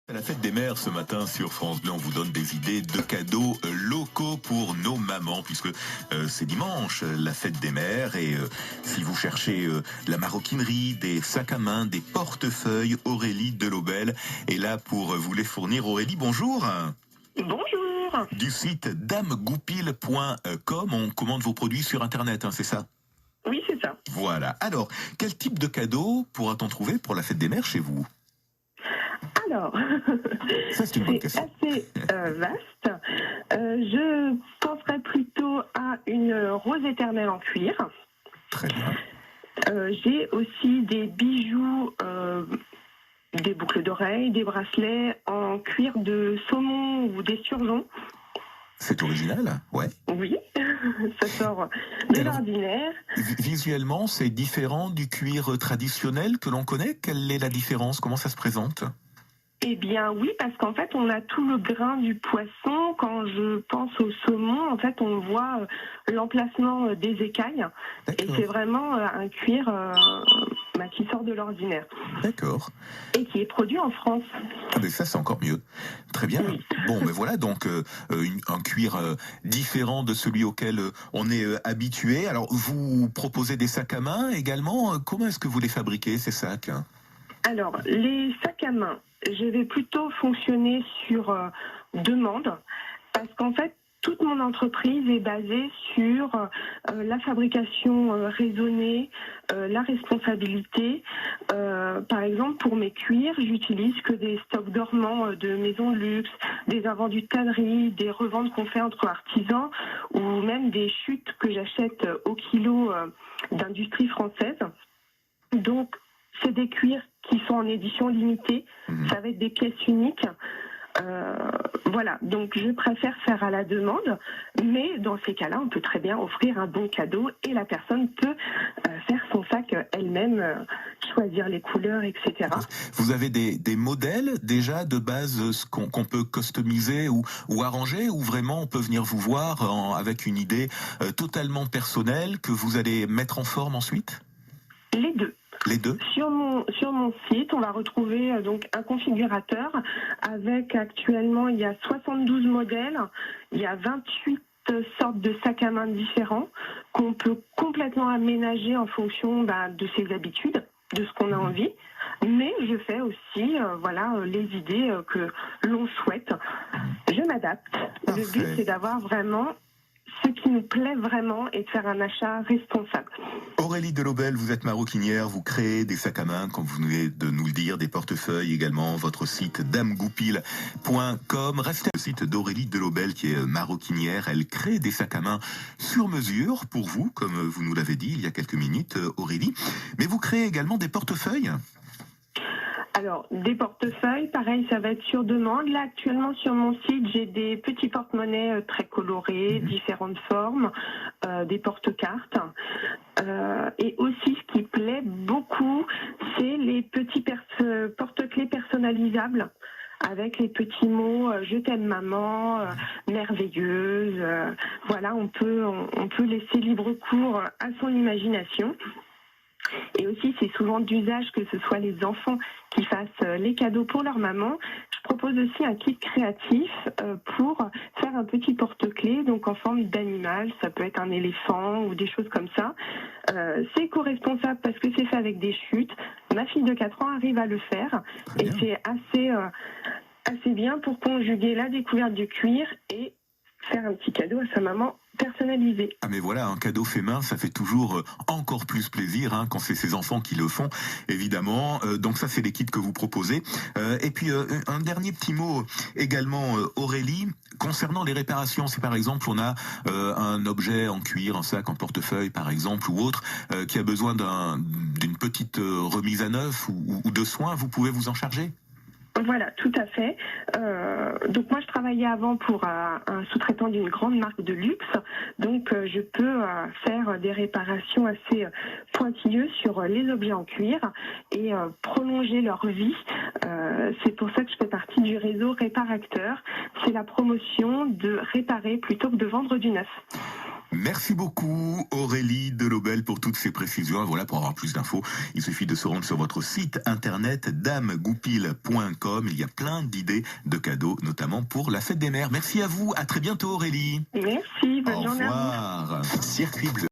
À la fête des mères ce matin sur France Bleu, on vous donne des idées de cadeaux locaux pour nos mamans puisque c'est dimanche, la fête des mères et si vous cherchez la maroquinerie, des sacs à main, des portefeuilles, Aurélie Delobel est là pour vous les fournir. Aurélie, bonjour. Bonjour. Du site damegoupil.com, on commande vos produits sur internet, hein, c'est ça? Oui, c'est ça. Voilà. Alors, quel type de cadeau pourra-t-on trouver pour la fête des mères chez vous? Alors, Ça, c'est une bonne c'est question. assez vaste. Je penserais plutôt à une rose éternelle en cuir. Très bien. J'ai aussi des bijoux, des boucles d'oreilles, des bracelets en cuir de saumon ou des surgeons. C'est original, ouais. Oui, ça sort de Et alors, l'ordinaire. visuellement, c'est différent du cuir traditionnel que l'on connaît. Quelle est la différence? Comment ça se présente? Eh bien oui, parce qu'en fait, on a tout le grain du poisson. Quand je pense au saumon, en fait, on voit l'emplacement des écailles. Et D'accord, c'est vraiment un cuir qui sort de l'ordinaire d'accord. et qui est produit en France. Ah ben ça, c'est encore mieux. Très bien. Oui. Bon, ben voilà, donc un cuir différent de celui auquel on est habitué. Alors, vous proposez des sacs à main également. Comment est-ce que vous les fabriquez, ces sacs? Alors, les sacs à main, je vais plutôt fonctionner sur demande parce qu'en fait, toute mon entreprise est basée sur la fabrication raisonnée, la responsabilité. Par exemple, pour mes cuirs, j'utilise que des stocks dormants de maisons de luxe, des invendus de tannerie, des reventes qu'on fait entre artisans ou même des chutes que j'achète au kilo d'industrie française. Donc, c'est des cuirs qui sont en édition limitée. Mhm. Ça va être des pièces uniques. Voilà, donc je préfère faire à la demande, mais dans ces cas-là, on peut très bien offrir un bon cadeau et la personne peut faire son sac elle-même, choisir les couleurs, etc. Vous avez des modèles déjà de base qu'on peut customiser ou arranger, ou vraiment on peut venir vous voir avec une idée totalement personnelle que vous allez mettre en forme ensuite? Les deux. Les deux? Sur mon site, on va retrouver donc un configurateur avec actuellement il y a 72 modèles, il y a 28 sortes de sacs à main différents qu'on peut complètement aménager en fonction de ses habitudes, de ce qu'on a envie. Mais je fais aussi les idées que l'on souhaite. Je m'adapte. Le but, Parfait. c'est d'avoir vraiment ce qui nous plaît vraiment et de faire un achat responsable. Aurélie Delobel, vous êtes maroquinière, vous créez des sacs à main, comme vous venez de nous le dire, des portefeuilles également, votre site damegoupil.com. Restez le site d'Aurélie Delobel qui est maroquinière, elle crée des sacs à main sur mesure pour vous, comme vous nous l'avez dit il y a quelques minutes, Aurélie. Mais vous créez également des portefeuilles? Alors, des portefeuilles, pareil, ça va être sur demande. Là, actuellement, sur mon site, j'ai des petits porte-monnaies très colorés, différentes formes, des porte-cartes. Et aussi, ce qui plaît beaucoup, c'est les petits porte-clés personnalisables avec les petits mots je t'aime maman, merveilleuse. Voilà, on peut laisser libre cours à son imagination. Et aussi, c'est souvent d'usage que ce soit les enfants qui fassent les cadeaux pour leur maman. Je propose aussi un kit créatif pour faire un petit porte-clés, donc en forme d'animal. Ça peut être un éléphant ou des choses comme ça. C'est éco-responsable parce que c'est fait avec des chutes. Ma fille de 4 ans arrive à le faire. Très Et bien. c'est assez bien pour conjuguer la découverte du cuir et faire un petit cadeau à sa maman personnalisé. Ah mais voilà, un cadeau fait main, ça fait toujours encore plus plaisir quand c'est ses enfants qui le font, évidemment. Donc ça, c'est les kits que vous proposez. Et puis un dernier petit mot également, Aurélie, concernant les réparations. Si par exemple on a un objet en cuir, un sac, un portefeuille par exemple ou autre, qui a besoin d'une petite remise à neuf ou de soins, vous pouvez vous en charger? Voilà, tout à fait. Donc moi, je travaillais avant pour un sous-traitant d'une grande marque de luxe. Donc je peux faire des réparations assez pointilleuses sur les objets en cuir et prolonger leur vie. C'est pour ça que je fais partie du réseau Réparacteur. C'est la promotion de réparer plutôt que de vendre du neuf. Merci beaucoup Aurélie Delobel pour toutes ces précisions. Voilà, pour avoir plus d'infos, il suffit de se rendre sur votre site internet damegoupil.com. Il y a plein d'idées de cadeaux, notamment pour la fête des mères. Merci à vous, à très bientôt Aurélie. Merci, bonne Au journée à vous. revoir. Circuit bleu.